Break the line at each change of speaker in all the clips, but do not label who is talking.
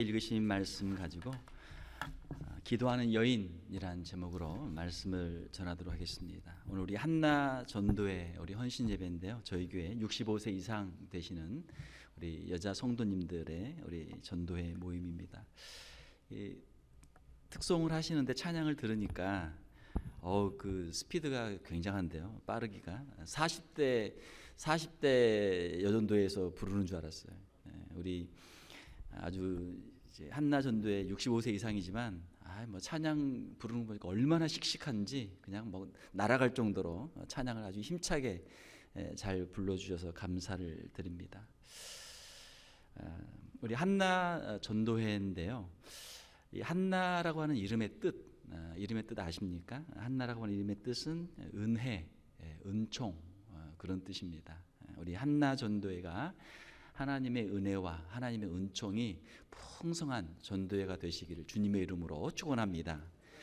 읽으신 말씀 가지고 기도하는 여인이란 제목으로 말씀을 전하도록 하겠습니다. 오늘 우리 한나 전도회 우리 헌신 예배인데요. 저희 교회 65세 이상 되시는 우리 여자 성도님들의 우리 전도회 모임입니다. 특송을 하시는데 찬양을 들으니까 그 스피드가 굉장한데요. 빠르기가 40대 여전도에서 부르는 줄 알았어요. 우리 아주 이제 한나 전도에 65세 이상이지만 뭐 찬양 부르는 거 보니까 얼마나 씩씩한지 그냥 뭐 날아갈 정도로 찬양을 아주 힘차게 잘 불러주셔서 감사를 드립니다. 우리 한나 전도회인데요. 이 한나라고 하는 이름의 뜻 아십니까? 한나라고 하는 이름의 뜻은 은혜, 은총 그런 뜻입니다. 우리 한나 전도회가 하나님의 은혜와 하나님의 은총이 풍성한 전도회가 되시기를 주님의 이름으로 축원합니다.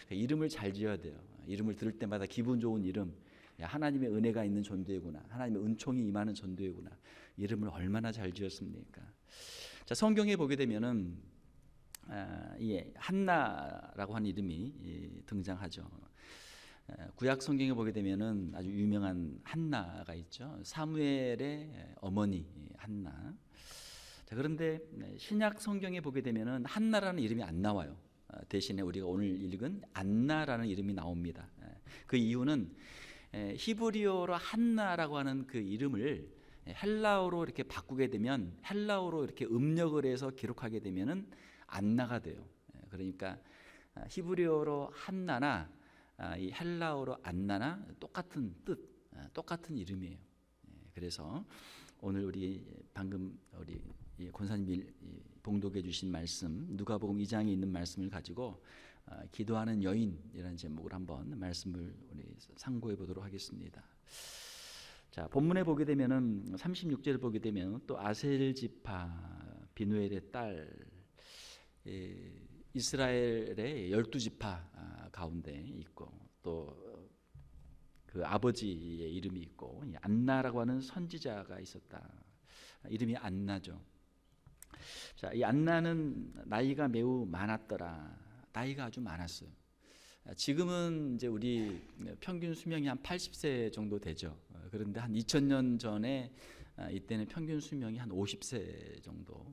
이름을 잘 지어야 돼요. 이름을 들을 때마다 기분 좋은 이름. 하나님의 은혜가 있는 전도회구나. 하나님의 은총이 임하는 전도회구나. 이름을 얼마나 잘 지었습니까? 자, 성경에 보게 되면은 한나라고 하는 이름이 등장하죠. 구약 성경에 보게 되면은 아주 유명한 한나가 있죠. 사무엘의 어머니 한나. 자, 그런데 신약 성경에 보게 되면은 한나라는 이름이 안 나와요. 대신에 우리가 오늘 읽은 안나라는 이름이 나옵니다. 그 이유는 히브리어로 한나라고 하는 그 이름을 헬라어로 이렇게 바꾸게 되면 헬라어로 이렇게 음력을 해서 기록하게 되면은 안나가 돼요. 그러니까 히브리어로 한나나 이 헬라어로 안나나 똑같은 뜻, 똑같은 이름이에요. 그래서 오늘 우리 방금 우리 권사님이 봉독해 주신 말씀 누가복음 2장에 있는 말씀을 가지고 기도하는 여인이라는 제목으로 한번 말씀을 우리 상고해 보도록 하겠습니다. 자, 본문에 보게 되면은 36절을 보게 되면 또 아셀 지파 비누엘의 딸 이스라엘의 12지파 가운데 있고 또 그 아버지의 이름이 있고 안나라고 하는 선지자가 있었다. 이름이 안나죠. 자, 이 안나는 나이가 매우 많았더라. 나이가 아주 많았어요. 지금은 이제 우리 평균 수명이 한 80세 정도 되죠. 그런데 한 2000년 전에 이때는 평균 수명이 한 50세 정도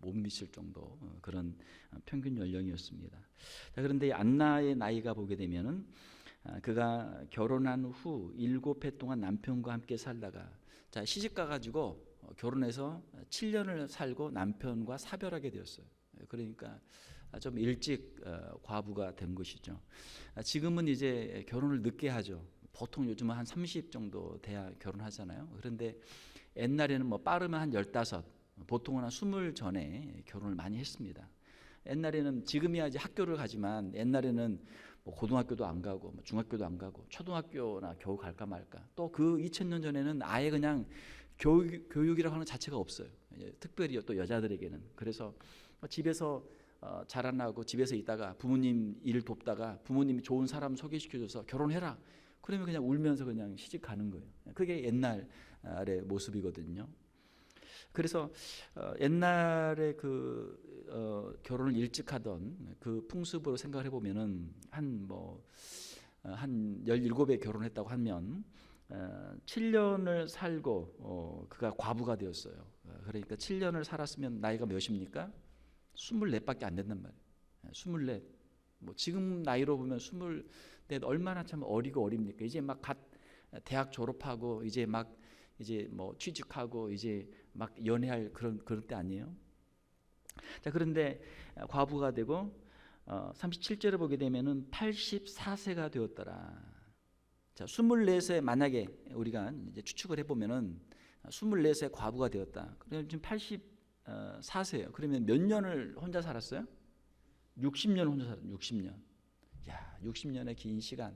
못 미칠 정도 그런 평균 연령이었습니다. 자, 그런데 이 안나의 나이가 보게 되면은 그가 결혼한 후 7해 동안 남편과 함께 살다가 자, 시집 가가지고 결혼해서 7년을 살고 남편과 사별하게 되었어요. 그러니까 좀 일찍 과부가 된 것이죠. 지금은 이제 결혼을 늦게 하죠. 보통 요즘은 한 30 정도 돼야 결혼하잖아요. 그런데 옛날에는 뭐 빠르면 한 15, 보통은 한 20 전에 결혼을 많이 했습니다. 옛날에는 지금이야 이제 학교를 가지만 옛날에는 뭐 고등학교도 안 가고 뭐 중학교도 안 가고 초등학교나 겨우 갈까 말까. 또 그 2000년 전에는 아예 그냥 교육이라고 하는 자체가 없어요. 특별히 또 여자들에게는. 그래서 집에서 자라나고 집에서 있다가 부모님 일 돕다가 부모님이 좋은 사람 소개시켜줘서 결혼해라. 그러면 그냥 울면서 그냥 시집 가는 거예요. 그게 옛날의 모습이거든요. 그래서 옛날에 그 결혼을 일찍 하던 그 풍습으로 생각을 해보면은 한 17에 결혼했다고 하면 7년을 살고 그가 과부가 되었어요. 그러니까 7년을 살았으면 나이가 몇입니까? 24밖에 안 된단 말이에요. 24. 뭐 지금 나이로 보면 24 얼마나 참 어리고 어립니까? 이제 막 갓 대학 졸업하고 이제 뭐 취직하고 이제 막 연애할 그런 때 아니에요? 자, 그런데 과부가 되고 37절을 보게 되면은 84세가 되었더라. 자, 24세 만약에 우리가 이제 추측을 해보면은 24세 과부가 되었다. 그러면 지금 84세예요. 그러면 몇 년을 혼자 살았어요? 60년 혼자 살았어요. 60년. 야, 60년의 긴 시간.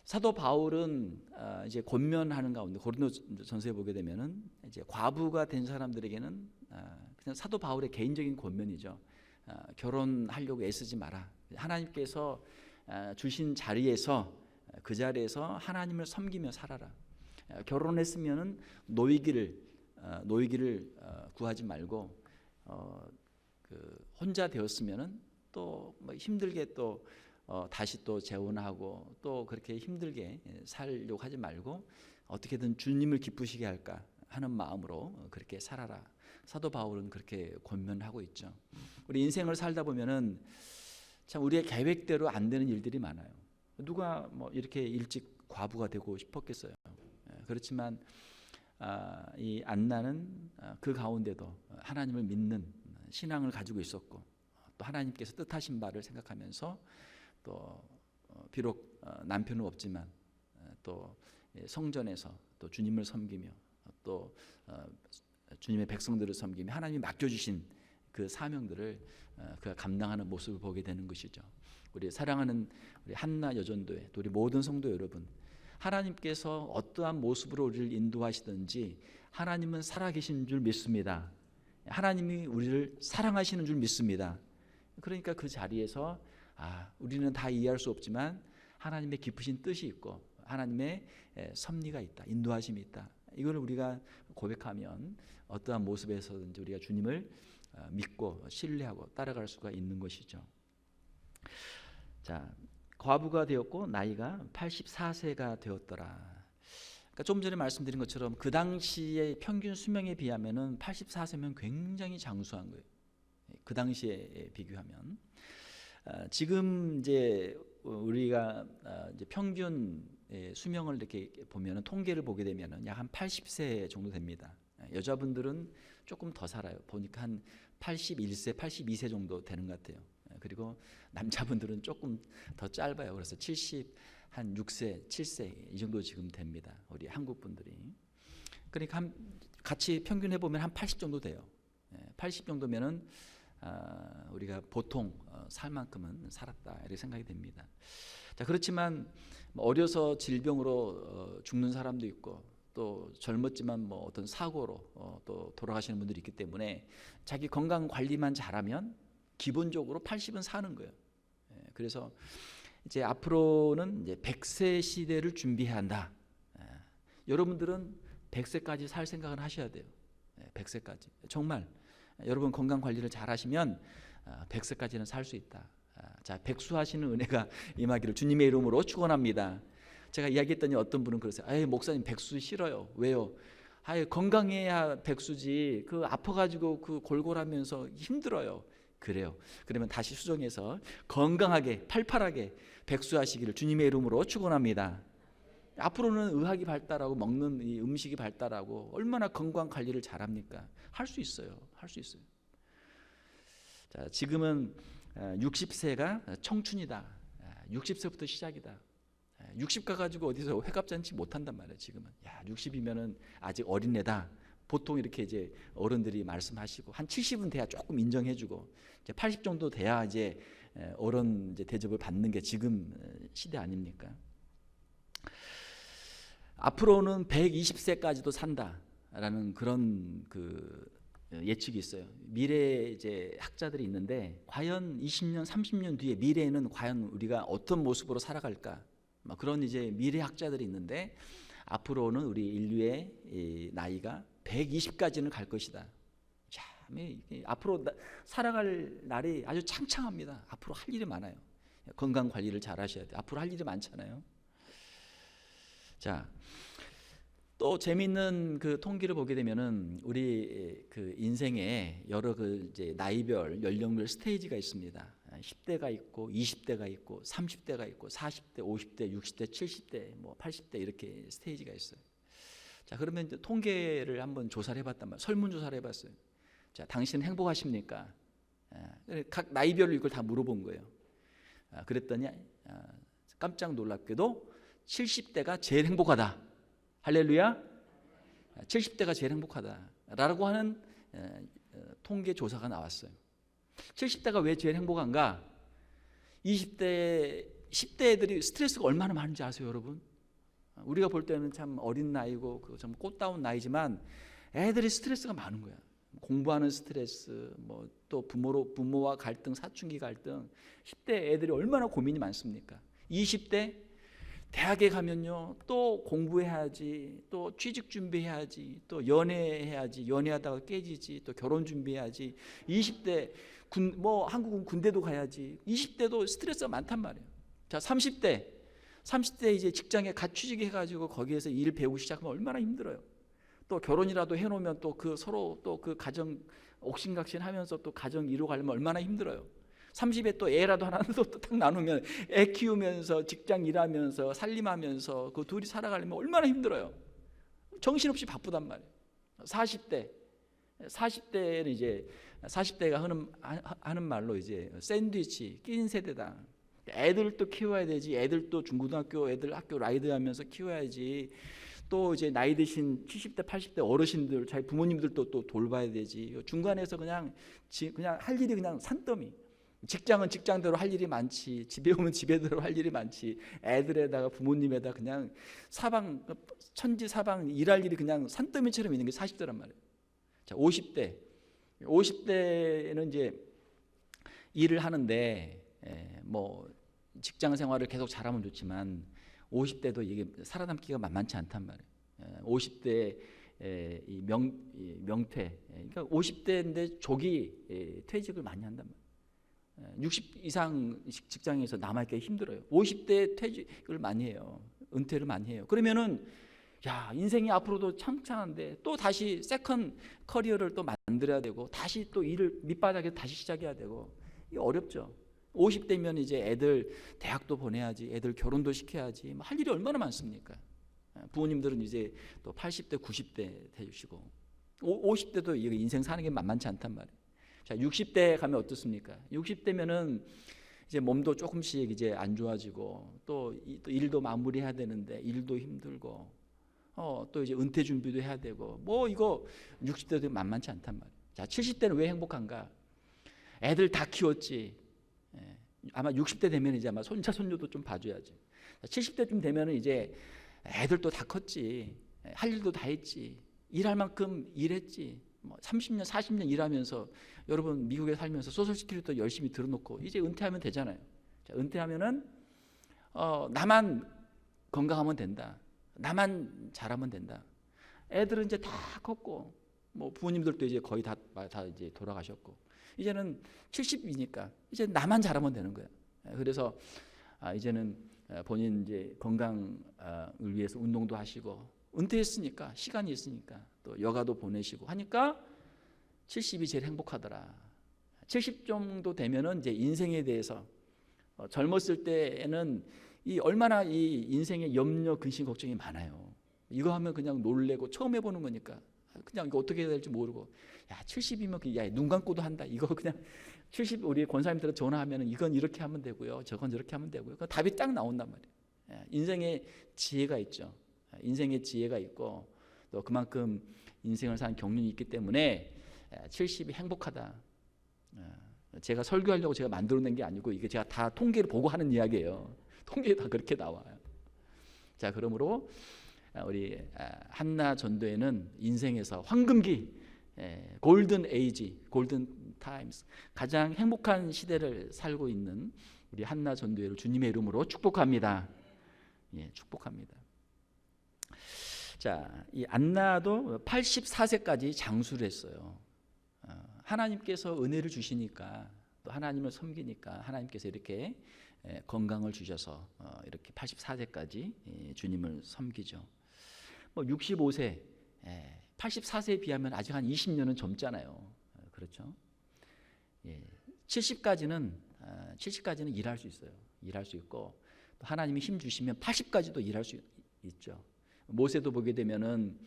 사도 바울은 이제 권면하는 가운데 고린도전서에 보게 되면은 이제 과부가 된 사람들에게는 그냥 사도 바울의 개인적인 권면이죠. 결혼하려고 애쓰지 마라. 하나님께서 주신 자리에서 그 자리에서 하나님을 섬기며 살아라. 결혼했으면은 노이기를 구하지 말고 혼자 되었으면은 또 뭐 힘들게 또 다시 또 재혼하고 또 그렇게 힘들게 살려고 하지 말고 어떻게든 주님을 기쁘시게 할까 하는 마음으로 그렇게 살아라. 사도 바울은 그렇게 권면하고 있죠. 우리 인생을 살다 보면은 참 우리의 계획대로 안 되는 일들이 많아요. 누가 뭐 이렇게 일찍 과부가 되고 싶었겠어요. 그렇지만 이 안나는 그 가운데도 하나님을 믿는 신앙을 가지고 있었고 또 하나님께서 뜻하신 바를 생각하면서 또 비록 남편은 없지만 또 성전에서 또 주님을 섬기며 또 주님의 백성들을 섬기며 하나님이 맡겨주신 그 사명들을 그가 감당하는 모습을 보게 되는 것이죠. 우리 사랑하는 우리 한나 여전도회 또 우리 모든 성도 여러분, 하나님께서 어떠한 모습으로 우리를 인도하시든지 하나님은 살아계신 줄 믿습니다. 하나님이 우리를 사랑하시는 줄 믿습니다. 그러니까 그 자리에서 우리는 다 이해할 수 없지만 하나님의 깊으신 뜻이 있고 하나님의 섭리가 있다, 인도하심이 있다. 이걸 우리가 고백하면 어떠한 모습에서든지 우리가 주님을 믿고 신뢰하고 따라갈 수가 있는 것이죠. 자, 과부가 되었고 나이가 84세가 되었더라. 그러니까 좀 전에 말씀드린 것처럼 그 당시의 평균 수명에 비하면은 84세면 굉장히 장수한 거예요. 그 당시에 비교하면 지금 이제 우리가 이제 평균 수명을 이렇게 보면은 통계를 보게 되면은 약 한 80세 정도 됩니다. 여자분들은 조금 더 살아요. 보니까 한 81세, 82세 정도 되는 것 같아요. 그리고 남자분들은 조금 더 짧아요. 그래서 70, 한 6세, 7세 이 정도 지금 됩니다. 우리 한국 분들이. 그러니까 같이 평균해 보면 한 80 정도 돼요. 80 정도면은 우리가 보통 살 만큼은 살았다 이렇게 생각이 됩니다. 자, 그렇지만 어려서 질병으로 죽는 사람도 있고 또 젊었지만 뭐 어떤 사고로 또 돌아가시는 분들이 있기 때문에 자기 건강 관리만 잘하면 기본적으로 80은 사는 거예요. 그래서 이제 앞으로는 이제 100세 시대를 준비해야 한다. 여러분들은 100세까지 살 생각을 하셔야 돼요. 100세까지 정말 여러분 건강 관리를 잘 하시면 100세까지는 살 수 있다. 자, 백수하시는 은혜가 임하기를 주님의 이름으로 축원합니다. 제가 이야기했더니 어떤 분은 그러세요. 아유, 목사님 백수 싫어요. 왜요? 아유, 건강해야 백수지. 그 아파가지고 그 골골하면서 힘들어요. 그래요. 그러면 다시 수정해서 건강하게 팔팔하게 백수하시기를 주님의 이름으로 축원합니다. 앞으로는 의학이 발달하고 먹는 이 음식이 발달하고 얼마나 건강 관리를 잘합니까? 할 수 있어요. 할 수 있어요. 자, 지금은 60세가 청춘이다. 60세부터 시작이다. 60 가가지고 어디서 회갑잔치 못한단 말이에요. 지금은 60이면은 아직 어린애다. 보통 이렇게 이제 어른들이 말씀하시고 한 70은 돼야 조금 인정해주고 이제 80 정도 돼야 이제 어른 이제 대접을 받는 게 지금 시대 아닙니까? 앞으로는 120세까지도 산다라는 그런 그 예측이 있어요. 미래 이제 학자들이 있는데 과연 20년, 30년 뒤에 미래에는 과연 우리가 어떤 모습으로 살아갈까? 그런 이제 미래 학자들이 있는데 앞으로는 우리 인류의 이 나이가 120까지는 갈 것이다. 자, 앞으로 살아갈 날이 아주 창창합니다. 앞으로 할 일이 많아요. 건강 관리를 잘 하셔야 돼요. 앞으로 할 일이 많잖아요. 자, 또 재미있는 그 통계를 보게 되면은 우리 그 인생에 여러 그 이제 나이별 연령별 스테이지가 있습니다. 10대가 있고 20대가 있고 30대가 있고 40대, 50대, 60대, 70대, 뭐 80대 이렇게 스테이지가 있어요. 자, 그러면 이제 통계를 한번 조사를 해봤단 말이에요. 설문조사를 해봤어요. 자, 당신은 행복하십니까? 각 나이별로 이걸 다 물어본 거예요. 그랬더니 깜짝 놀랍게도 70대가 제일 행복하다. 할렐루야. 70대가 제일 행복하다라고 하는 통계 조사가 나왔어요. 70대가 왜 제일 행복한가? 20대, 10대 애들이 스트레스가 얼마나 많은지 아세요, 여러분? 우리가 볼 때는 참 어린 나이고 참 꽃다운 나이지만 애들이 스트레스가 많은 거야. 공부하는 스트레스, 뭐 또 부모와 갈등, 사춘기 갈등. 10대 애들이 얼마나 고민이 많습니까? 20대 대학에 가면요, 또 공부해야지, 또 취직 준비해야지, 또 연애해야지, 연애하다가 깨지지, 또 결혼 준비해야지. 20대 뭐 한국은 군대도 가야지. 20대도 스트레스가 많단 말이에요. 자, 30대 이제 직장에 갓 취직해가지고 거기에서 일 배우고 시작하면 얼마나 힘들어요. 또 결혼이라도 해놓으면 또 그 서로 또 그 가정 옥신각신하면서 또 가정 이루어가려면 얼마나 힘들어요. 30에 또 애라도 하나 딱 나누면 애 키우면서 직장 일하면서 살림하면서 그 둘이 살아가려면 얼마나 힘들어요. 정신없이 바쁘단 말이에요. 40대는 이제 40대가 하는 말로 이제 샌드위치 끼인 세대다. 애들도 키워야 되지. 애들도 중고등학교 애들 학교 라이드하면서 키워야지. 또 이제 나이 드신 70대 80대 어르신들 자기 부모님들도 또 돌봐야 되지. 중간에서 그냥 할 일이 그냥 산더미. 직장은 직장대로 할 일이 많지. 집에 오면 집에대로 할 일이 많지. 애들에다가 부모님에다 그냥 천지사방 일할 일이 그냥 산더미처럼 있는 게 40대란 말이에요. 자, 50대는 이제 일을 하는데 뭐 직장 생활을 계속 잘하면 좋지만 50대도 이게 살아남기가 만만치 않단 말이에요. 50대 이 명퇴, 그러니까 50대인데 조기 퇴직을 많이 한단 말이에요. 60 이상 직장에서 남아있기 힘들어요. 50대 퇴직을 많이 해요. 은퇴를 많이 해요. 그러면은 야, 인생이 앞으로도 창창한데 또 다시 세컨 커리어를 또 만들어야 되고 다시 또 일을 밑바닥에 다시 시작해야 되고 이게 어렵죠. 50대면 이제 애들 대학도 보내야지, 애들 결혼도 시켜야지, 할 일이 얼마나 많습니까? 부모님들은 이제 또 80대, 90대 되시고 50대도 인생 사는 게 만만치 않단 말이에요. 자, 60대 가면 어떻습니까? 60대면은 이제 몸도 조금씩 이제 안 좋아지고 또 일도 마무리해야 되는데 일도 힘들고 또 이제 은퇴 준비도 해야 되고 뭐 이거 60대도 만만치 않단 말이에요. 자, 70대는 왜 행복한가? 애들 다 키웠지. 아마 60대 되면 이제 아마 손자 손녀도 좀 봐줘야지. 70대쯤 되면은 이제 애들도 다 컸지. 할 일도 다 했지. 일할 만큼 일했지. 뭐 30년, 40년 일하면서 여러분 미국에 살면서 소셜 시큐리티도 열심히 들어놓고 이제 은퇴하면 되잖아요. 자, 은퇴하면은 나만 건강하면 된다. 나만 잘하면 된다. 애들은 이제 다 컸고 뭐 부모님들도 이제 거의 다 이제 돌아가셨고 이제는 70이니까 이제 나만 잘하면 되는 거예요. 그래서 이제는 본인 이제 건강을 위해서 운동도 하시고 은퇴했으니까 시간이 있으니까 또 여가도 보내시고 하니까 70이 제일 행복하더라. 70 정도 되면은 이제 인생에 대해서 젊었을 때에는 얼마나 이 인생의 염려, 근심, 걱정이 많아요. 이거 하면 그냥 놀래고 처음 해보는 거니까 그냥 이거 어떻게 해야 될지 모르고 야 70이면 야 눈 감고도 한다. 이거 그냥 70 우리 권사님들 전화하면은 이건 이렇게 하면 되고요. 저건 저렇게 하면 되고요. 그 답이 딱 나온단 말이에요. 인생의 지혜가 있죠. 인생의 지혜가 있고 또 그만큼 인생을 사는 경륜이 있기 때문에 70이 행복하다. 제가 설교하려고 제가 만들어낸 게 아니고 이게 제가 다 통계를 보고 하는 이야기예요. 통계에 다 그렇게 나와요. 자, 그러므로 우리 한나 전도회는 인생에서 황금기, 골든 에이지, 골든 타임스, 가장 행복한 시대를 살고 있는 우리 한나 전도회를 주님의 이름으로 축복합니다. 예, 축복합니다. 자, 이 안나도 84세까지 장수를 했어요. 하나님께서 은혜를 주시니까 또 하나님을 섬기니까 하나님께서 이렇게 건강을 주셔서 이렇게 84세까지 주님을 섬기죠. 뭐 65세, 84세에 비하면 아직 한 20년은 젊잖아요. 그렇죠? 70까지는 일할 수 있어요. 일할 수 있고 또 하나님이 힘 주시면 80까지도 일할 수 있죠. 모세도 보게 되면은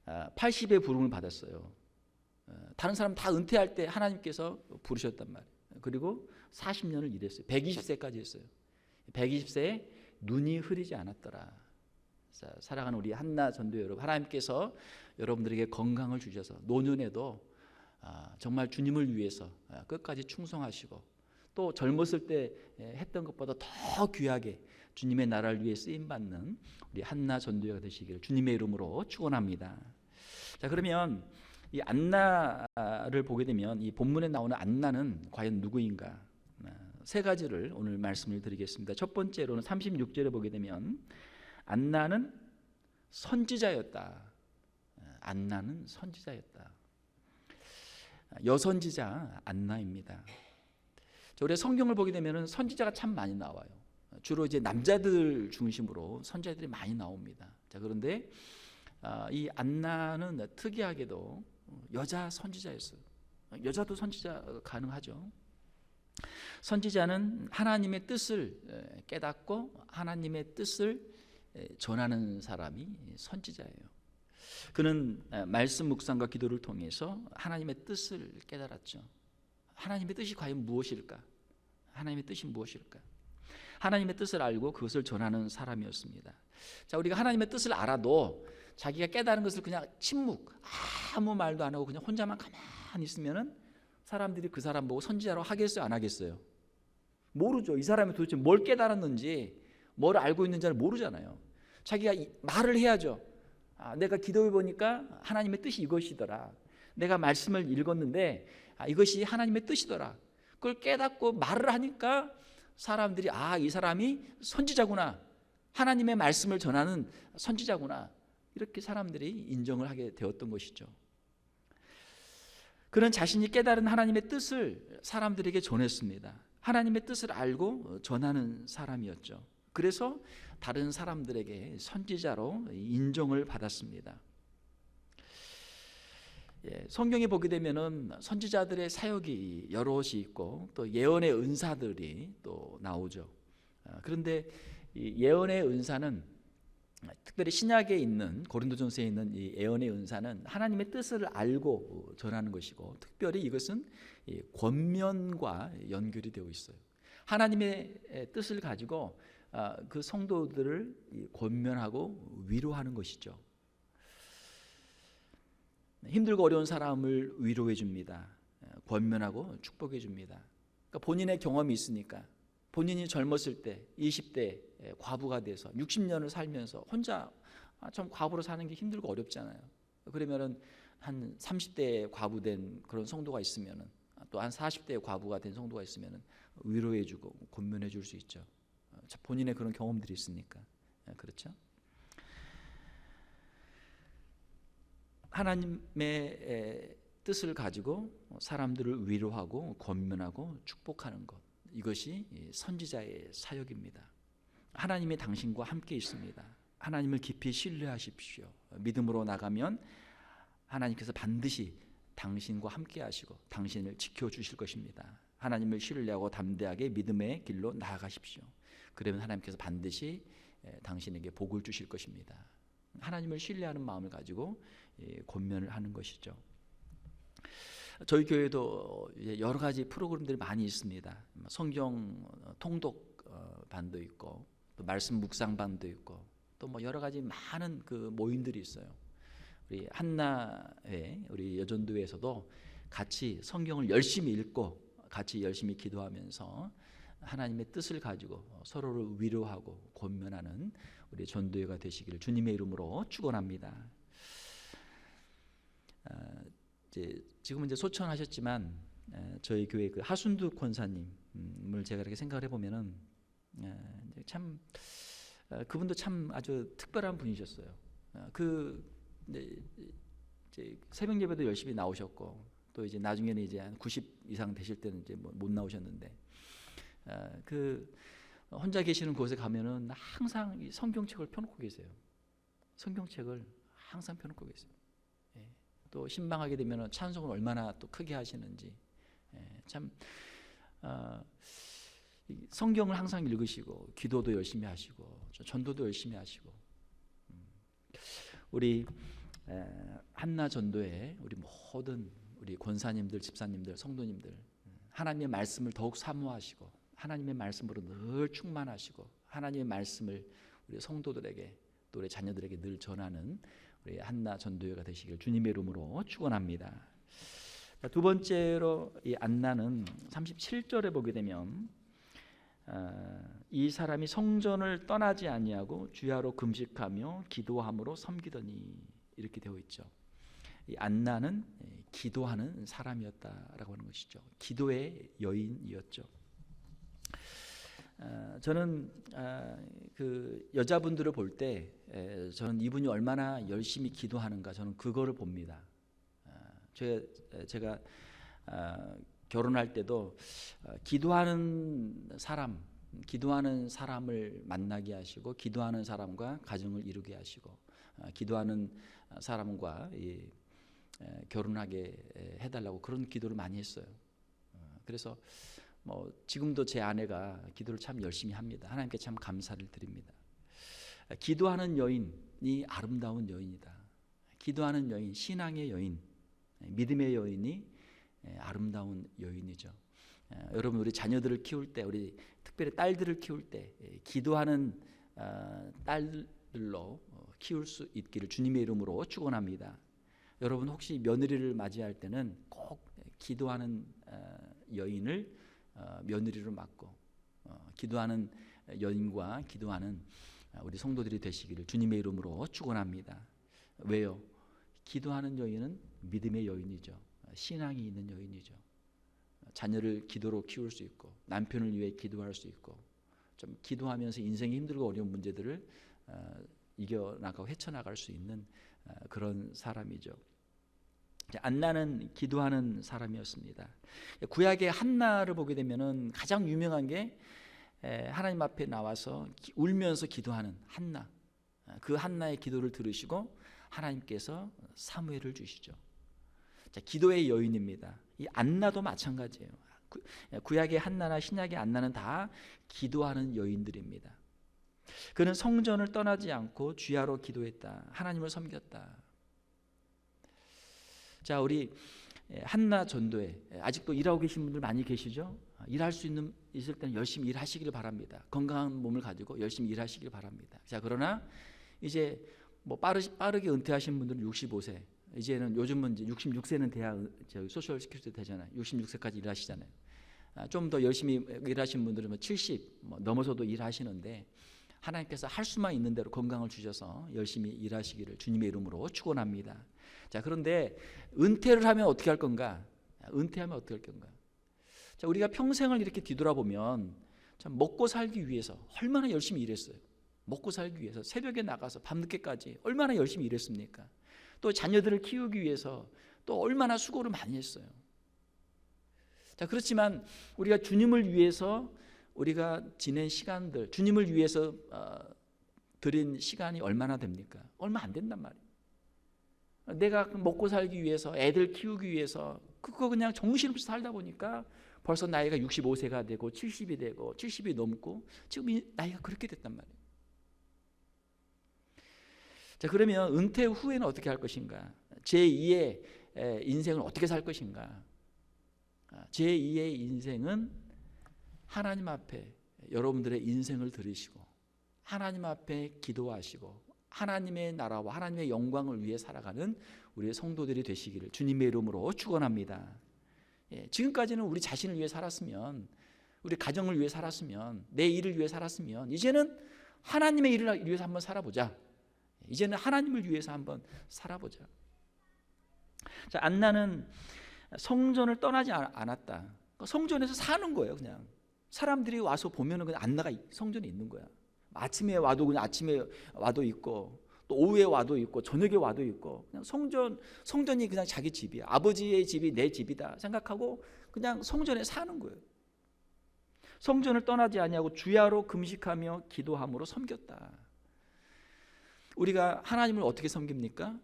80의 부름을 받았어요. 다른 사람 다 은퇴할 때 하나님께서 부르셨단 말이에요. 그리고 40년을 일했어요. 120세까지 했어요. 120세에 눈이 흐리지 않았더라. 자, 사랑하는 우리 한나 전도회 여러분, 하나님께서 여러분들에게 건강을 주셔서 노년에도 정말 주님을 위해서 끝까지 충성하시고 또 젊었을 때 했던 것보다 더 귀하게 주님의 나라를 위해 쓰임받는 우리 한나 전도회가 되시기를 주님의 이름으로 축원합니다. 자, 그러면 이 안나를 보게 되면 이 본문에 나오는 안나는 과연 누구인가? 세 가지를 오늘 말씀을 드리겠습니다. 첫 번째로는 36절에 보게 되면 안나는 선지자였다. 안나는 선지자였다. 여선지자 안나입니다. 우리가 성경을 보게 되면 선지자가 참 많이 나와요. 주로 이제 남자들 중심으로 선지자들이 많이 나옵니다. 자, 그런데 이 안나는 특이하게도 여자 선지자였어요. 여자도 선지자 가능하죠. 선지자는 하나님의 뜻을 깨닫고 하나님의 뜻을 전하는 사람이 선지자예요. 그는 말씀 묵상과 기도를 통해서 하나님의 뜻을 깨달았죠. 하나님의 뜻이 과연 무엇일까? 하나님의 뜻이 무엇일까? 하나님의 뜻을 알고 그것을 전하는 사람이었습니다. 자, 우리가 하나님의 뜻을 알아도 자기가 깨달은 것을 그냥 침묵, 아무 말도 안 하고 그냥 혼자만 가만히 있으면은 사람들이 그 사람 보고 선지자로 하겠어요, 안 하겠어요? 모르죠. 이 사람이 도대체 뭘 깨달았는지, 뭘 알고 있는지를 모르잖아요. 자기가 말을 해야죠. 내가 기도해 보니까 하나님의 뜻이 이것이더라. 내가 말씀을 읽었는데 이것이 하나님의 뜻이더라. 그걸 깨닫고 말을 하니까 사람들이 이 사람이 선지자구나. 하나님의 말씀을 전하는 선지자구나. 이렇게 사람들이 인정을 하게 되었던 것이죠. 그는 자신이 깨달은 하나님의 뜻을 사람들에게 전했습니다. 하나님의 뜻을 알고 전하는 사람이었죠. 그래서 다른 사람들에게 선지자로 인정을 받았습니다. 성경에 보게 되면은 선지자들의 사역이 여럿이 있고 또 예언의 은사들이 또 나오죠. 그런데 이 예언의 은사는 특별히 신약에 있는 고린도전서에 있는 이 예언의 은사는 하나님의 뜻을 알고 전하는 것이고 특별히 이것은 권면과 연결이 되어 있어요. 하나님의 뜻을 가지고 그 성도들을 권면하고 위로하는 것이죠. 힘들고 어려운 사람을 위로해 줍니다. 권면하고 축복해 줍니다. 그러니까 본인의 경험이 있으니까 본인이 젊었을 때 20대 과부가 돼서 60년을 살면서 혼자 좀 과부로 사는 게 힘들고 어렵잖아요. 그러면은 한 30대에 과부된 그런 성도가 있으면은 또 한 40대에 과부가 된 성도가 있으면은 위로해 주고 권면해 줄 수 있죠. 본인의 그런 경험들이 있으니까. 그렇죠? 하나님의 뜻을 가지고 사람들을 위로하고 권면하고 축복하는 것, 이것이 선지자의 사역입니다. 하나님이 당신과 함께 있습니다. 하나님을 깊이 신뢰하십시오. 믿음으로 나가면 하나님께서 반드시 당신과 함께 하시고 당신을 지켜주실 것입니다. 하나님을 신뢰하고 담대하게 믿음의 길로 나아가십시오. 그러면 하나님께서 반드시 당신에게 복을 주실 것입니다. 하나님을 신뢰하는 마음을 가지고 권면을 하는 것이죠. 저희 교회도 여러 가지 프로그램들이 많이 있습니다. 성경 통독 반도 있고 또 말씀 묵상 반도 있고 또 뭐 여러 가지 많은 그 모임들이 있어요. 우리 한나회 우리 여전도에서도 같이 성경을 열심히 읽고 같이 열심히 기도하면서 하나님의 뜻을 가지고 서로를 위로하고 권면하는 우리 전도회가 되시기를 주님의 이름으로 축원합니다. 지금은 이제 소천하셨지만 저희 교회 그 하순두 권사님을 제가 이렇게 생각을 해보면은 참 그분도 참 아주 특별한 분이셨어요. 이제 새벽 예배도 열심히 나오셨고 또 이제 나중에는 이제 한 90 이상 되실 때는 이제 못 나오셨는데 그 혼자 계시는 곳에 가면은 항상 이 성경책을 펴놓고 계세요. 성경책을 항상 펴놓고 계세요. 또 신방하게 되면 찬송을 얼마나 또 크게 하시는지 참 성경을 항상 읽으시고 기도도 열심히 하시고 전도도 열심히 하시고 우리 한나 전도회 우리 모든 우리 권사님들, 집사님들, 성도님들 하나님의 말씀을 더욱 사모하시고 하나님의 말씀으로 늘 충만하시고 하나님의 말씀을 우리 성도들에게 또 우리 자녀들에게 늘 전하는 우리 한나 전도회가 되시길 주님의 이름으로 축원합니다. 두 번째로 이 안나는 37절에 보게 되면 이 사람이 성전을 떠나지 아니하고 주야로 금식하며 기도함으로 섬기더니 이렇게 되어 있죠. 이 안나는 기도하는 사람이었다라고 하는 것이죠. 기도의 여인이었죠. 저는 그 여자분들을 볼 때 저는 이분이 얼마나 열심히 기도하는가 저는 그거를 봅니다. 제가 결혼할 때도 기도하는 사람을 만나게 하시고 기도하는 사람과 가정을 이루게 하시고 기도하는 사람과 결혼하게 해달라고 그런 기도를 많이 했어요. 그래서 지금도 제 아내가 기도를 참 열심히 합니다. 하나님께 참 감사를 드립니다. 기도하는 여인이 아름다운 여인이다. 기도하는 여인, 신앙의 여인, 믿음의 여인이 아름다운 여인이죠. 여러분, 우리 자녀들을 키울 때, 우리 특별히 딸들을 키울 때 기도하는 딸들로 키울 수 있기를 주님의 이름으로 축원합니다. 여러분, 혹시 며느리를 맞이할 때는 꼭 기도하는 여인을 며느리로 맡고 기도하는 여인과 기도하는 우리 성도들이 되시기를 주님의 이름으로 축원합니다. 왜요? 기도하는 여인은 믿음의 여인이죠. 신앙이 있는 여인이죠. 자녀를 기도로 키울 수 있고 남편을 위해 기도할 수 있고 좀 기도하면서 인생이 힘들고 어려운 문제들을 이겨나가고 헤쳐나갈 수 있는 그런 사람이죠. 안나는 기도하는 사람이었습니다. 구약의 한나를 보게 되면은 가장 유명한 게 하나님 앞에 나와서 울면서 기도하는 한나. 그 한나의 기도를 들으시고 하나님께서 사무엘을 주시죠. 자, 기도의 여인입니다. 이 안나도 마찬가지예요. 구약의 한나나 신약의 안나는 다 기도하는 여인들입니다. 그는 성전을 떠나지 않고 주야로 기도했다. 하나님을 섬겼다. 자, 우리 한나 전도회 아직도 일하고 계신 분들 많이 계시죠? 일할 수 있을 때는 열심히 일하시기를 바랍니다. 건강한 몸을 가지고 열심히 일하시길 바랍니다. 자, 그러나 이제 빠르게 은퇴하신 분들은 65세, 이제는 요즘은 이제 66세는 돼야 소셜 시큐리티 되잖아요. 66세까지 일하시잖아요. 좀 더 열심히 일하신 분들은 70 넘어서도 일하시는데 하나님께서 할 수만 있는 대로 건강을 주셔서 열심히 일하시기를 주님의 이름으로 축원합니다. 자, 그런데 은퇴를 하면 어떻게 할 건가? 은퇴하면 어떻게 할 건가? 자, 우리가 평생을 이렇게 뒤돌아보면 참 먹고 살기 위해서 얼마나 열심히 일했어요. 먹고 살기 위해서 새벽에 나가서 밤늦게까지 얼마나 열심히 일했습니까? 또 자녀들을 키우기 위해서 또 얼마나 수고를 많이 했어요. 자, 그렇지만 우리가 주님을 위해서 우리가 지낸 시간들, 주님을 위해서 드린 시간이 얼마나 됩니까? 얼마 안 된단 말이에요. 내가 먹고 살기 위해서, 애들 키우기 위해서 그거 그냥 정신없이 살다 보니까 벌써 나이가 65세가 되고 70이 되고 70이 넘고 지금 나이가 그렇게 됐단 말이에요. 자, 그러면 은퇴 후에는 어떻게 할 것인가? 제2의 인생을 어떻게 살 것인가? 제2의 인생은 하나님 앞에 여러분들의 인생을 들으시고 하나님 앞에 기도하시고 하나님의 나라와 하나님의 영광을 위해 살아가는 우리의 성도들이 되시기를 주님의 이름으로 축원합니다. 지금까지는 우리 자신을 위해 살았으면, 우리 가정을 위해 살았으면, 내 일을 위해 살았으면 이제는 하나님의 일을 위해서 한번 살아보자. 이제는 하나님을 위해서 한번 살아보자. 자, 안나는 성전을 떠나지 않았다. 성전에서 사는 거예요. 그냥 사람들이 와서 보면은 그냥 안나가 성전에 있는 거야. 아침에 와도 그냥 아침에 와도 있고 또 오후에 와도 있고 저녁에 와도 있고 그냥 성전이 그냥 자기 집이야. 아버지의 집이 내 집이다 생각하고 그냥 성전에 사는 거예요. 성전을 떠나지 아니하고 주야로 금식하며 기도함으로 섬겼다. 우리가 하나님을 어떻게 섬깁니까?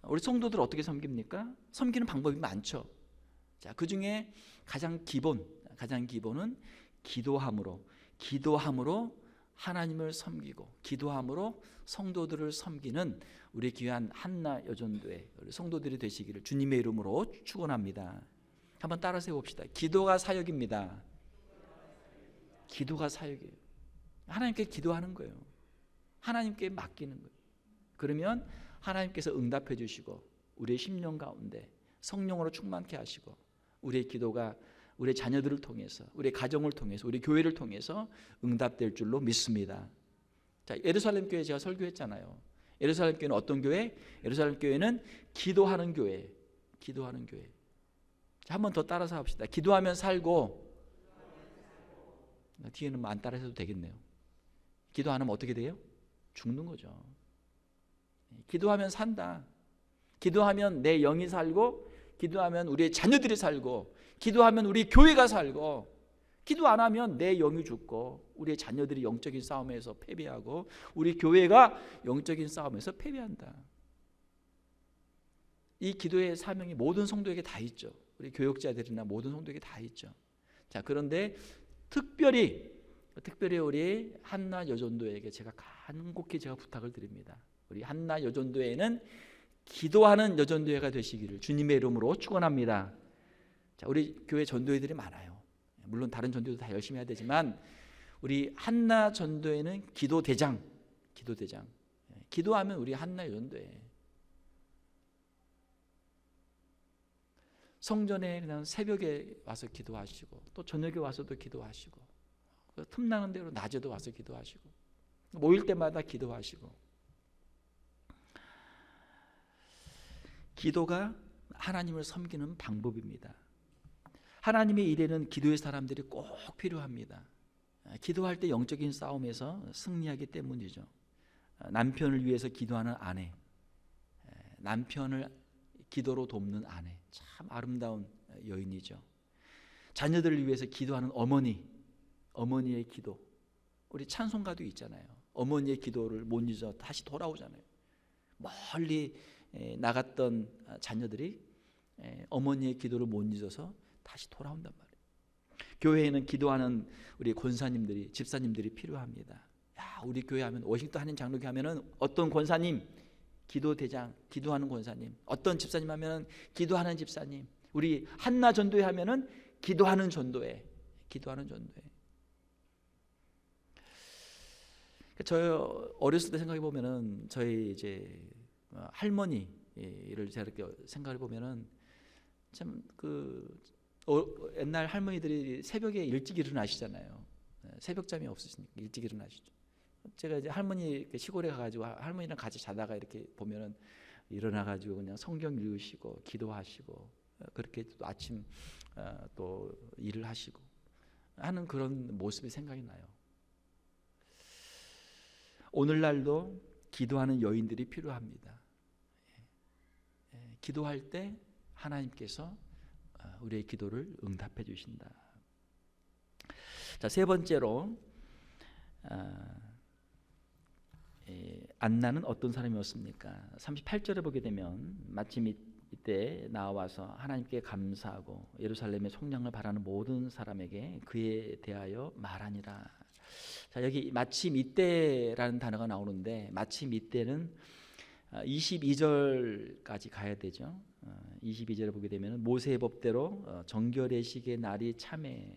우리 성도들 어떻게 섬깁니까? 섬기는 방법이 많죠. 자, 그 중에 가장 기본은 기도함으로 하나님을 섬기고 기도함으로 성도들을 섬기는 우리 귀한 한나 여전도의 우리 성도들이 되시기를 주님의 이름으로 축원합니다. 한번 따라서 해봅시다. 기도가 사역입니다. 기도가 사역이에요. 하나님께 기도하는 거예요. 하나님께 맡기는 거예요. 그러면 하나님께서 응답해 주시고 우리의 심령 가운데 성령으로 충만케 하시고 우리의 기도가 우리 자녀들을 통해서, 우리 가정을 통해서, 우리 교회를 통해서 응답될 줄로 믿습니다. 자, 예루살렘 교회 제가 설교했잖아요. 예루살렘 교회는 어떤 교회? 예루살렘 교회는 기도하는 교회. 기도하는 교회. 자, 한 번 더 따라서 합시다. 기도하면 살고. 뒤에는 안 따라해도 되겠네요. 기도 안 하면 어떻게 돼요? 죽는 거죠. 기도하면 산다. 기도하면 내 영이 살고 기도하면 우리의 자녀들이 살고, 기도하면 우리 교회가 살고, 기도 안 하면 내 영이 죽고 우리의 자녀들이 영적인 싸움에서 패배하고 우리 교회가 영적인 싸움에서 패배한다. 이 기도의 사명이 모든 성도에게 다 있죠. 우리 교역자들이나 모든 성도에게 다 있죠. 자, 그런데 특별히 우리 한나 여전도에게 제가 간곡히 부탁을 드립니다. 우리 한나 여전도회는 기도하는 여전도회가 되시기를 주님의 이름으로 축원합니다. 자, 우리 교회 전도회들이 많아요. 물론 다른 전도회도 다 열심히 해야 되지만 우리 한나 전도회는 기도대장. 기도하면 우리 한나 여전도회. 성전에 그냥 새벽에 와서 기도하시고, 또 저녁에 와서도 기도하시고, 틈나는 대로 낮에도 와서 기도하시고, 모일 때마다 기도하시고. 기도가 하나님을 섬기는 방법입니다. 하나님의 일에는 기도의 사람들이 꼭 필요합니다. 기도할 때 영적인 싸움에서 승리하기 때문이죠. 남편을 위해서 기도하는 아내, 남편을 기도로 돕는 아내, 참 아름다운 여인이죠. 자녀들을 위해서 기도하는 어머니, 어머니의 기도. 우리 찬송가도 있잖아요. 어머니의 기도를 못 잊어 다시 돌아오잖아요. 멀리 나갔던 자녀들이 어머니의 기도를 못 잊어서 다시 돌아온단 말이에요. 교회에는 기도하는 우리 권사님들이, 집사님들이 필요합니다. 야, 우리 교회 하면, 워싱턴 한인 장로교 하면은 어떤 권사님, 기도대장, 기도하는 권사님. 어떤 집사님 하면은 기도하는 집사님. 우리 한나 전도회 하면은 기도하는 전도회. 저 어렸을 때 생각해 보면은 저희 이제 할머니를 제가 이렇게 생각해 보면은 참 옛날 할머니들이 새벽에 일찍 일어나시잖아요. 새벽잠이 없으시니까 일찍 일어나시죠. 제가 이제 할머니 시골에 가가지고 할머니랑 같이 자다가 이렇게 보면은 일어나가지고 그냥 성경 읽으시고 기도하시고, 그렇게 또 아침 또 일을 하시고 하는 그런 모습이 생각이 나요. 오늘날도 기도하는 여인들이 필요합니다. 기도할 때 하나님께서 우리의 기도를 응답해 주신다. 자, 세 번째로 안나는 어떤 사람이었습니까? 38절에 보게 되면 마침 이때 나와서 하나님께 감사하고 예루살렘의 속량을 바라는 모든 사람에게 그에 대하여 말하니라. 자, 여기 마침 이때라는 단어가 나오는데, 마침 이때는 22절까지 가야 되죠. 22절에 보게 되면 모세의 법대로 정결의식의 날이 참에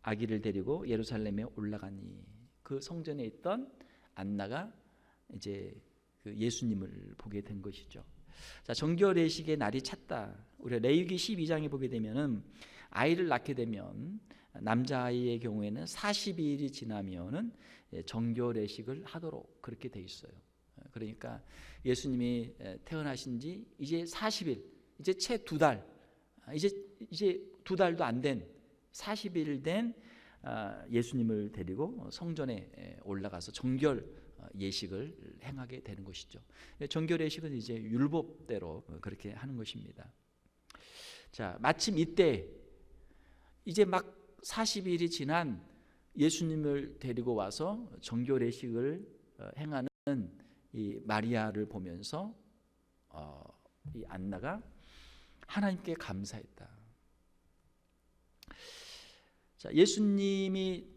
아기를 데리고 예루살렘에 올라가니, 그 성전에 있던 안나가 이제 그 예수님을 보게 된 것이죠. 자, 정결의식의 날이 찼다. 우리 레위기 12장에 보게 되면은 아이를 낳게 되면 남자아이의 경우에는 40일이 지나면은 정결의식을 하도록 그렇게 돼 있어요. 그러니까 예수님이 태어나신 지 이제 40일, 이제 채 2달, 이제 2달도 안 된 40일 된 예수님을 데리고 성전에 올라가서 정결 예식을 행하게 되는 것이죠. 정결 예식은 이제 율법대로 그렇게 하는 것입니다. 자, 마침 이때 이제 막 40일이 지난 예수님을 데리고 와서 정결 예식을 행하는 이 마리아를 보면서 이 안나가 하나님께 감사했다. 자, 예수님이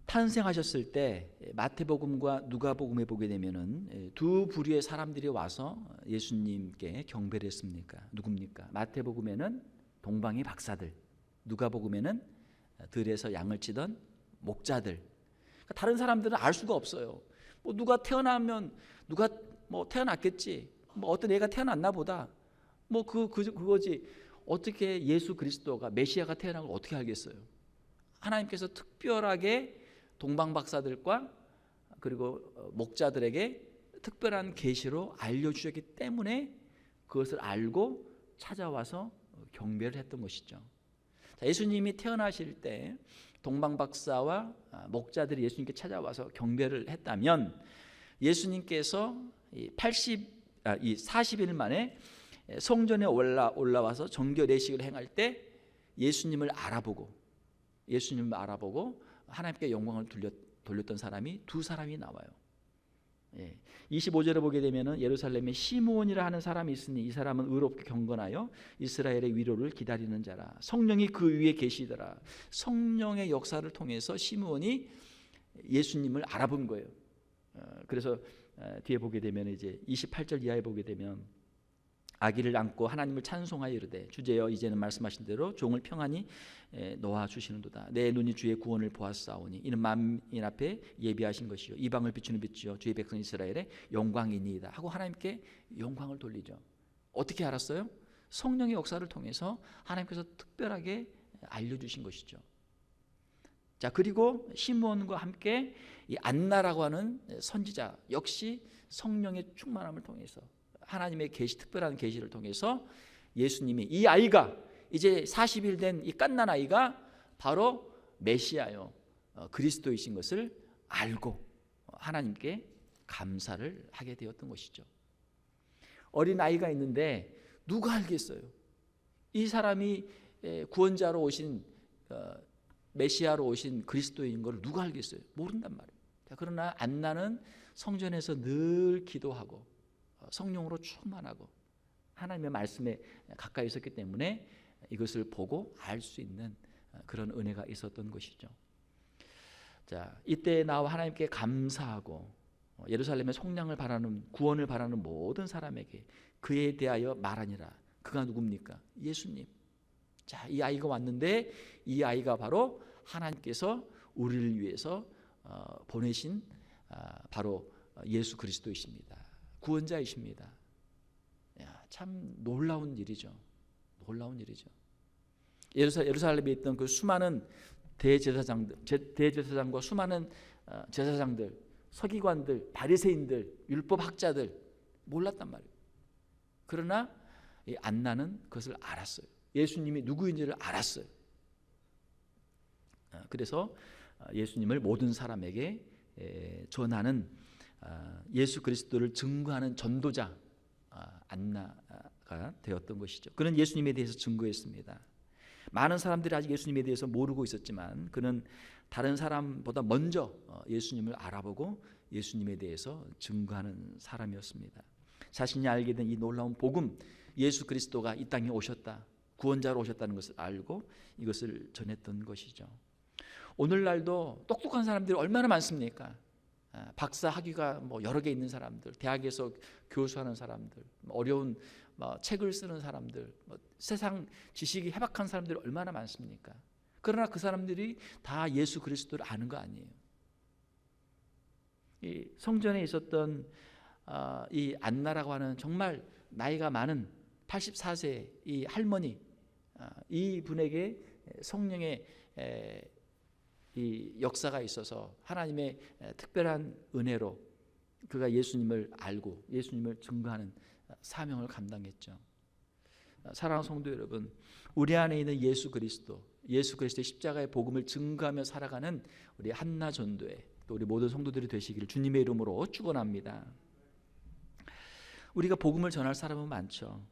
탄생하셨을 때 마태복음과 누가복음에 보게 되면은 두 부류의 사람들이 와서 예수님께 경배를 했습니까? 누굽니까? 마태복음에는 동방의 박사들, 누가복음에는 들에서 양을 치던 목자들. 그러니까 다른 사람들은 알 수가 없어요. 뭐 누가 태어나면 누가 뭐 태어났겠지. 뭐 어떤 애가 태어났나 보다. 뭐 그거지. 어떻게 예수 그리스도가 메시아가 태어난 걸 어떻게 알겠어요? 하나님께서 특별하게 동방 박사들과 그리고 목자들에게 특별한 계시로 알려주셨기 때문에 그것을 알고 찾아와서 경배를 했던 것이죠. 자, 예수님이 태어나실 때 동방 박사와 목자들이 예수님께 찾아와서 경배를 했다면 예수님께서 이 40일 만에 성전에 올라와서 정결 내식을 행할 때 예수님을 알아보고 하나님께 영광을 돌렸던 사람이 두 사람이 나와요. 25절에 보게 되면은 예루살렘에 시므온이라 하는 사람이 있으니 이 사람은 의롭게 경건하여 이스라엘의 위로를 기다리는 자라. 성령이 그 위에 계시더라. 성령의 역사를 통해서 시므온이 예수님을 알아본 거예요. 그래서 뒤에 보게 되면 이제 28절 이하에 보게 되면 아기를 안고 하나님을 찬송하여 이르되 주제여 이제는 말씀하신 대로 종을 평안히 놓아 주시는도다. 내 눈이 주의 구원을 보았사오니 이는 만민 앞에 예비하신 것이요 이방을 비추는 빛이요 주의 백성 이스라엘의 영광이니이다 하고 하나님께 영광을 돌리죠. 어떻게 알았어요? 성령의 역사를 통해서 하나님께서 특별하게 알려주신 것이죠. 자, 그리고 시므온과 함께 이 안나라고 하는 선지자 역시 성령의 충만함을 통해서 하나님의 계시, 특별한 계시를 통해서 예수님이 이 아이가 이제 40일 된 이 갓난 아이가 바로 메시아요 그리스도이신 것을 알고 하나님께 감사를 하게 되었던 것이죠. 어린 아이가 있는데 누가 알겠어요? 이 사람이 구원자로 오신 메시아로 오신 그리스도인 걸 누가 알겠어요? 모른단 말이에요. 그러나 안나는 성전에서 늘 기도하고 성령으로 충만하고 하나님의 말씀에 가까이 있었기 때문에 이것을 보고 알 수 있는 그런 은혜가 있었던 것이죠. 자, 이때 나와 하나님께 감사하고 예루살렘의 속량을 바라는 구원을 바라는 모든 사람에게 그에 대하여 말하니라. 그가 누굽니까? 예수님. 자, 이 아이가 왔는데 이 아이가 바로 하나님께서 우리를 위해서 보내신 바로 예수 그리스도이십니다. 구원자이십니다. 참 놀라운 일이죠. 놀라운 일이죠. 예루살렘에 있던 그 수많은 대제사장과 수많은 제사장들, 서기관들, 바리새인들, 율법학자들 몰랐단 말이에요. 그러나 이 안나는 그것을 알았어요. 예수님이 누구인지를 알았어요. 그래서 예수님을 모든 사람에게 전하는 예수 그리스도를 증거하는 전도자 안나가 되었던 것이죠. 그는 예수님에 대해서 증거했습니다. 많은 사람들이 아직 예수님에 대해서 모르고 있었지만 그는 다른 사람보다 먼저 예수님을 알아보고 예수님에 대해서 증거하는 사람이었습니다. 자신이 알게 된 이 놀라운 복음, 예수 그리스도가 이 땅에 오셨다, 구원자로 오셨다는 것을 알고 이것을 전했던 것이죠. 오늘날도 똑똑한 사람들이 얼마나 많습니까? 박사 학위가 여러 개 있는 사람들, 대학에서 교수하는 사람들, 어려운 책을 쓰는 사람들, 세상 지식이 해박한 사람들이 얼마나 많습니까? 그러나 그 사람들이 다 예수 그리스도를 아는 거 아니에요. 이 성전에 있었던 이 안나라고 하는 정말 나이가 많은 84세 이 할머니, 이 분에게 성령의 이 역사가 있어서 하나님의 특별한 은혜로 그가 예수님을 알고 예수님을 증거하는 사명을 감당했죠. 사랑하는 성도 여러분, 우리 안에 있는 예수 그리스도의 십자가의 복음을 증거하며 살아가는 우리 한나 전도회 또 우리 모든 성도들이 되시기를 주님의 이름으로 축원합니다. 우리가 복음을 전할 사람은 많죠.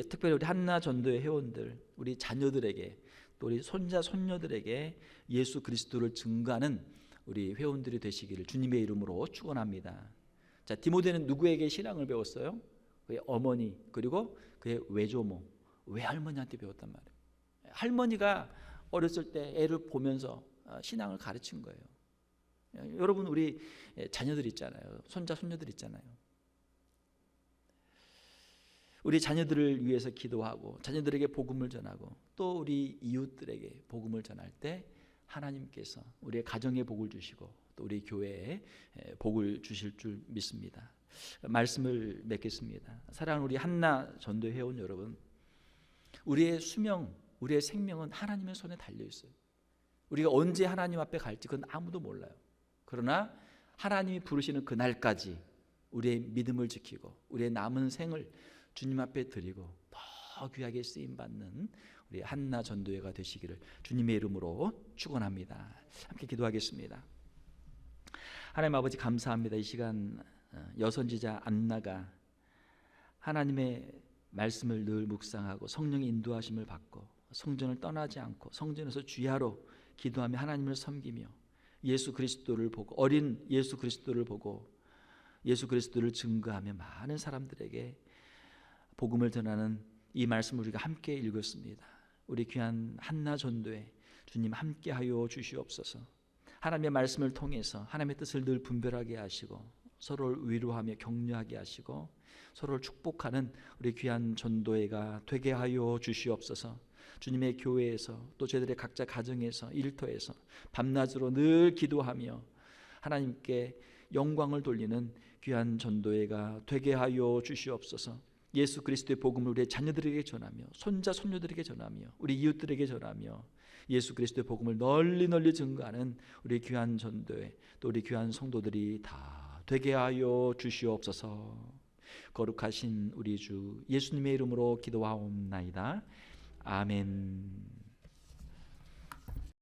특별히 우리 한나 전도회 회원들, 우리 자녀들에게 또 우리 손자 손녀들에게 예수 그리스도를 증거하는 우리 회원들이 되시기를 주님의 이름으로 축원합니다. 자, 디모데는 누구에게 신앙을 배웠어요? 그의 어머니 그리고 그의 외조모, 외할머니한테 배웠단 말이에요. 할머니가 어렸을 때 애를 보면서 신앙을 가르친 거예요. 여러분, 우리 자녀들 있잖아요. 손자 손녀들 있잖아요. 우리 자녀들을 위해서 기도하고 자녀들에게 복음을 전하고 또 우리 이웃들에게 복음을 전할 때 하나님께서 우리의 가정에 복을 주시고 또 우리 교회에 복을 주실 줄 믿습니다. 말씀을 맺겠습니다. 사랑하는 우리 한나 전도 회원 여러분, 우리의 수명, 우리의 생명은 하나님의 손에 달려 있어요. 우리가 언제 하나님 앞에 갈지 그건 아무도 몰라요. 그러나 하나님이 부르시는 그날까지 우리의 믿음을 지키고 우리의 남은 생을 주님 앞에 드리고 더 귀하게 쓰임받는 우리 한나 전도회가 되시기를 주님의 이름으로 축원합니다. 함께 기도하겠습니다. 하나님 아버지 감사합니다. 이 시간 여선지자 안나가 하나님의 말씀을 늘 묵상하고 성령의 인도하심을 받고 성전을 떠나지 않고 성전에서 주야로 기도하며 하나님을 섬기며 예수 그리스도를 보고 어린 예수 그리스도를 보고 예수 그리스도를 증거하며 많은 사람들에게 복음을 전하는 이 말씀을 우리가 함께 읽었습니다. 우리 귀한 한나 전도에 주님 함께하여 주시옵소서. 하나님의 말씀을 통해서 하나님의 뜻을 늘 분별하게 하시고 서로를 위로하며 격려하게 하시고 서로를 축복하는 우리 귀한 전도회가 되게 하여 주시옵소서. 주님의 교회에서 또 저희들의 각자 가정에서 일터에서 밤낮으로 늘 기도하며 하나님께 영광을 돌리는 귀한 전도회가 되게 하여 주시옵소서. 예수 그리스도의 복음을 우리의 자녀들에게 전하며 손자 손녀들에게 전하며 우리 이웃들에게 전하며 예수 그리스도의 복음을 널리 널리 증거하는 우리 귀한 전도회 또 우리 귀한 성도들이 다 되게 하여 주시옵소서. 거룩하신 우리 주 예수님의 이름으로 기도하옵나이다. 아멘.